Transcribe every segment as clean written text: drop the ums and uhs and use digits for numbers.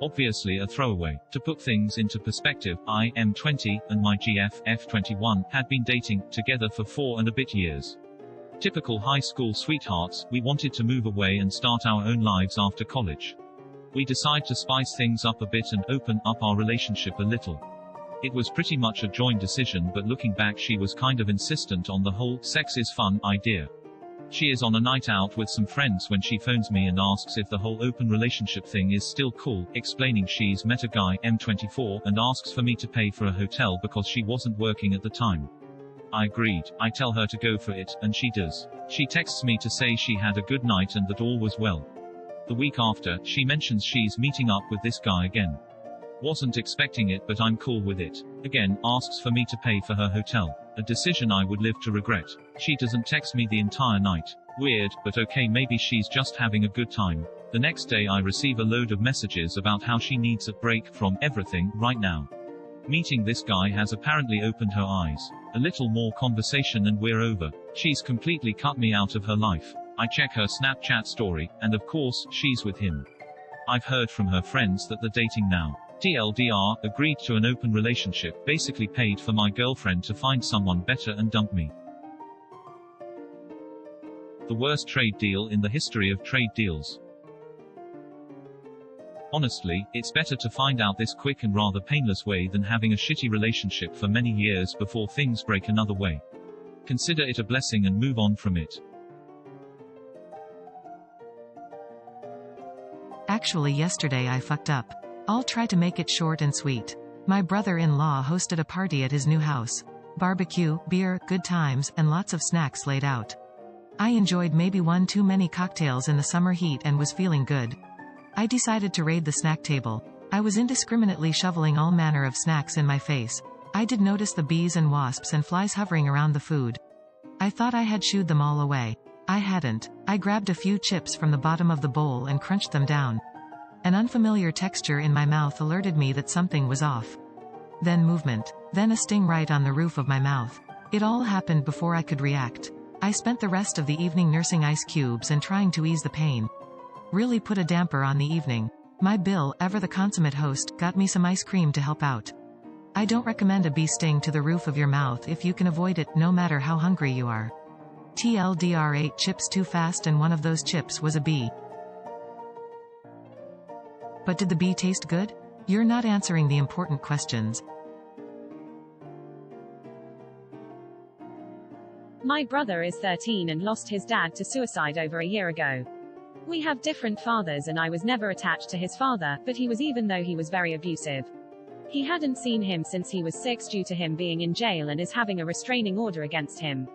Obviously a throwaway. To put things into perspective, I am 20, and my GF, F21, had been dating together for 4 and a bit years. Typical high school sweethearts, we wanted to move away and start our own lives after college. We decided to spice things up a bit and open up our relationship a little. It was pretty much a joint decision, but looking back she was kind of insistent on the whole sex is fun idea. She is on a night out with some friends when she phones me and asks if the whole open relationship thing is still cool, explaining she's met a guy, M24, and asks for me to pay for a hotel because she wasn't working at the time. I agreed. I tell her to go for it, and she does. She texts me to say she had a good night and that all was well. The week after, she mentions she's meeting up with this guy again. Wasn't expecting it, but I'm cool with it. Again, asks for me to pay for her hotel. A decision I would live to regret. She doesn't text me the entire night. Weird, but okay, maybe she's just having a good time. The next day I receive a load of messages about how she needs a break from everything right now. Meeting this guy has apparently opened her eyes. A little more conversation and we're over. She's completely cut me out of her life. I check her Snapchat story, and of course, she's with him. I've heard from her friends that they're dating now. TLDR, agreed to an open relationship, basically paid for my girlfriend to find someone better and dump me. The worst trade deal in the history of trade deals. Honestly, it's better to find out this quick and rather painless way than having a shitty relationship for many years before things break another way. Consider it a blessing and move on from it. Actually, yesterday I fucked up. I'll try to make it short and sweet. My brother-in-law hosted a party at his new house. Barbecue, beer, good times, and lots of snacks laid out. I enjoyed maybe one too many cocktails in the summer heat and was feeling good. I decided to raid the snack table. I was indiscriminately shoveling all manner of snacks in my face. I did notice the bees and wasps and flies hovering around the food. I thought I had shooed them all away. I hadn't. I grabbed a few chips from the bottom of the bowl and crunched them down. An unfamiliar texture in my mouth alerted me that something was off. Then movement. Then a sting right on the roof of my mouth. It all happened before I could react. I spent the rest of the evening nursing ice cubes and trying to ease the pain. Really put a damper on the evening. My Bill, ever the consummate host, got me some ice cream to help out. I don't recommend a bee sting to the roof of your mouth if you can avoid it, no matter how hungry you are. TLDR ate chips too fast and one of those chips was a bee. But did the bee taste good? You're not answering the important questions. My brother is 13 and lost his dad to suicide over a year ago. We have different fathers and I was never attached to his father, but he was, even though he was very abusive. He hadn't seen him since he was 6 due to him being in jail and is having a restraining order against him.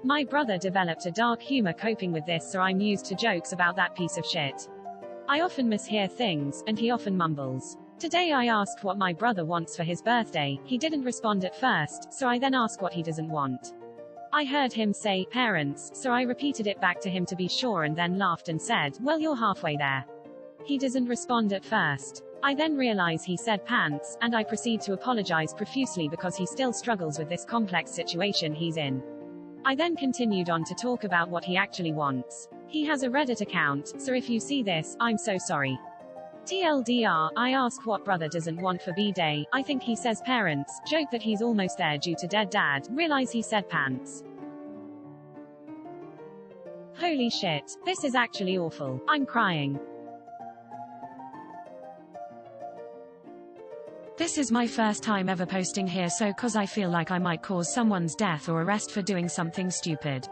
My brother developed a dark humor coping with this, so I'm used to jokes about that piece of shit. I often mishear things, and he often mumbles. Today I asked what my brother wants for his birthday. He didn't respond at first, so I then asked what he doesn't want. I heard him say, parents, so I repeated it back to him to be sure and then laughed and said, well, you're halfway there. He doesn't respond at first. I then realize he said pants, and I proceed to apologize profusely because he still struggles with this complex situation he's in. I then continued on to talk about what he actually wants. He has a Reddit account, so if you see this, I'm so sorry. TLDR, I ask what brother doesn't want for B-Day. I think he says parents, joke that he's almost there due to dead dad, realize he said pants. Holy shit, this is actually awful. I'm crying. This is my first time ever posting here, so cause I feel like I might cause someone's death or arrest for doing something stupid.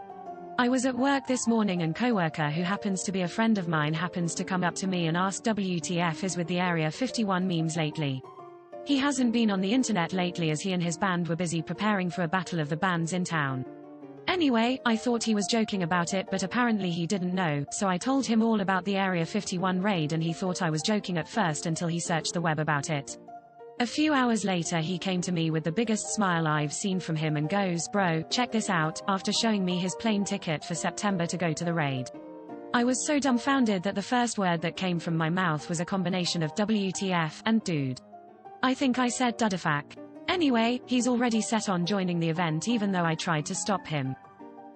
I was at work this morning and coworker who happens to be a friend of mine happens to come up to me and ask WTF is with the Area 51 memes lately. He hasn't been on the internet lately as he and his band were busy preparing for a battle of the bands in town. Anyway, I thought he was joking about it, but apparently he didn't know, so I told him all about the Area 51 raid and he thought I was joking at first until he searched the web about it. A few hours later he came to me with the biggest smile I've seen from him and goes, bro, check this out, after showing me his plane ticket for September to go to the raid. I was so dumbfounded that the first word that came from my mouth was a combination of WTF and dude. I think I said dudafuck. Anyway, he's already set on joining the event even though I tried to stop him.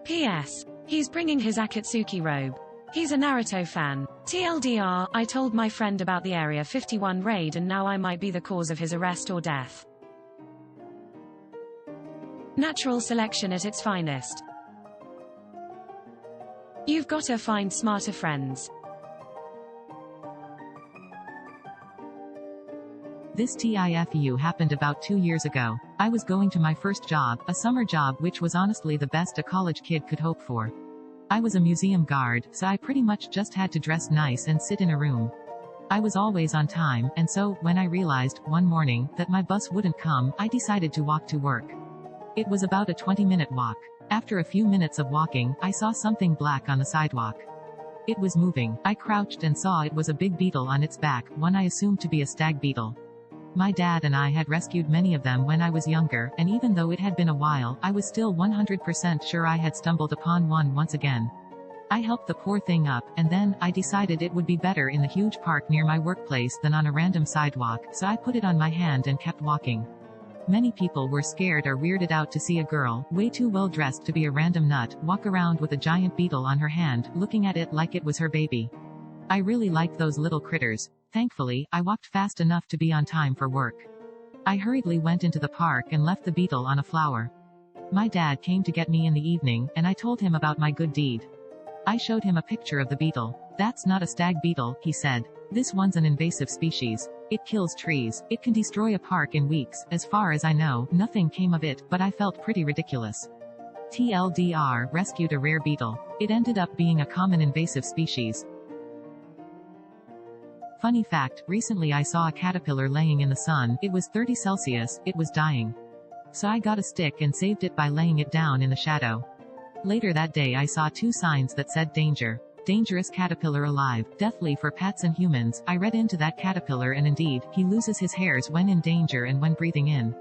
P.S. He's bringing his Akatsuki robe. He's a Naruto fan. TLDR, I told my friend about the Area 51 raid and now I might be the cause of his arrest or death. Natural selection at its finest. You've gotta find smarter friends. This TIFU happened about 2 years ago. I was going to my first job, a summer job which was honestly the best a college kid could hope for. I was a museum guard, so I pretty much just had to dress nice and sit in a room. I was always on time, and so, when I realized, one morning, that my bus wouldn't come, I decided to walk to work. It was about a 20-minute walk. After a few minutes of walking, I saw something black on the sidewalk. It was moving. I crouched and saw it was a big beetle on its back, one I assumed to be a stag beetle. My dad and I had rescued many of them when I was younger, and even though it had been a while, I was still 100% sure I had stumbled upon one once again. I helped the poor thing up, and then, I decided it would be better in the huge park near my workplace than on a random sidewalk, so I put it on my hand and kept walking. Many people were scared or weirded out to see a girl, way too well dressed to be a random nut, walk around with a giant beetle on her hand, looking at it like it was her baby. I really liked those little critters. Thankfully, I walked fast enough to be on time for work. I hurriedly went into the park and left the beetle on a flower. My dad came to get me in the evening, and I told him about my good deed. I showed him a picture of the beetle. "That's not a stag beetle," he said. "This one's an invasive species. It kills trees. It can destroy a park in weeks. As far as I know, nothing came of it, but I felt pretty ridiculous." TLDR, rescued a rare beetle. It ended up being a common invasive species. Funny fact, recently I saw a caterpillar laying in the sun. It was 30 Celsius, it was dying. So I got a stick and saved it by laying it down in the shadow. Later that day I saw 2 signs that said danger. Dangerous caterpillar alive, deathly for pets and humans. I read into that caterpillar and indeed, he loses his hairs when in danger and when breathing in.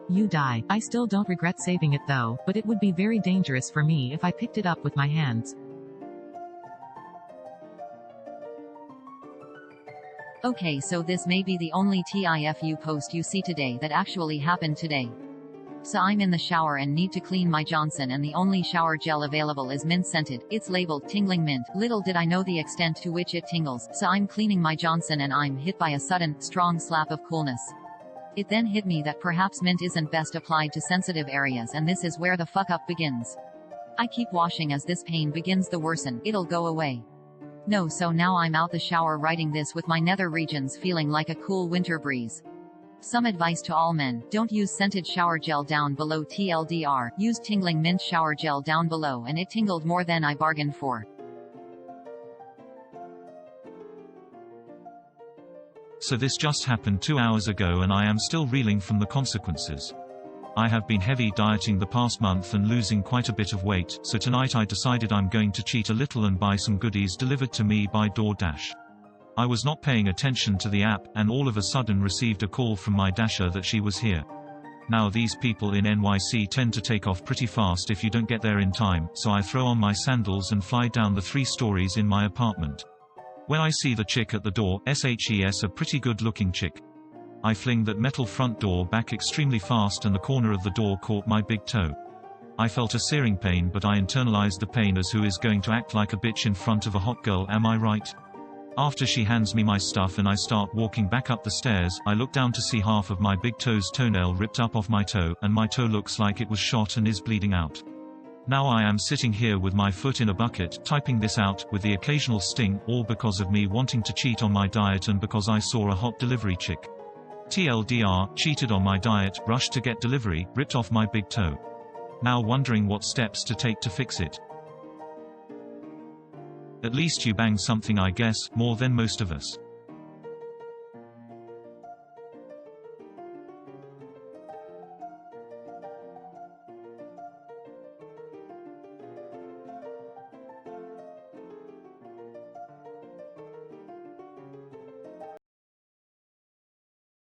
You die. I still don't regret saving it though, but it would be very dangerous for me if I picked it up with my hands. Okay, so this may be the only TIFU post you see today that actually happened today. So I'm in the shower and need to clean my Johnson and the only shower gel available is mint scented. It's labeled tingling mint. Little did I know the extent to which it tingles. So I'm cleaning my Johnson and I'm hit by a sudden, strong slap of coolness. It then hit me that perhaps mint isn't best applied to sensitive areas and this is where the fuck up begins. I keep washing as this pain begins to worsen. It'll go away. No, so now I'm out the shower writing this with my nether regions feeling like a cool winter breeze. Some advice to all men: don't use scented shower gel down below TLDR, use tingling mint shower gel down below and it tingled more than I bargained for. So this just happened 2 hours ago and I am still reeling from the consequences. I have been heavy dieting the past month and losing quite a bit of weight, so tonight I decided I'm going to cheat a little and buy some goodies delivered to me by DoorDash. I was not paying attention to the app, and all of a sudden received a call from my Dasher that she was here. Now these people in NYC tend to take off pretty fast if you don't get there in time, so I throw on my sandals and fly down the 3 stories in my apartment. When I see the chick at the door, SHES, a pretty good looking chick, I fling that metal front door back extremely fast and the corner of the door caught my big toe. I felt a searing pain, but I internalized the pain as who is going to act like a bitch in front of a hot girl, am I right? After she hands me my stuff and I start walking back up the stairs, I look down to see half of my big toe's toenail ripped up off my toe, and my toe looks like it was shot and is bleeding out. Now I am sitting here with my foot in a bucket, typing this out, with the occasional sting, all because of me wanting to cheat on my diet and because I saw a hot delivery chick. TLDR, cheated on my diet, rushed to get delivery, ripped off my big toe. Now wondering what steps to take to fix it. At least you bang something, I guess, more than most of us.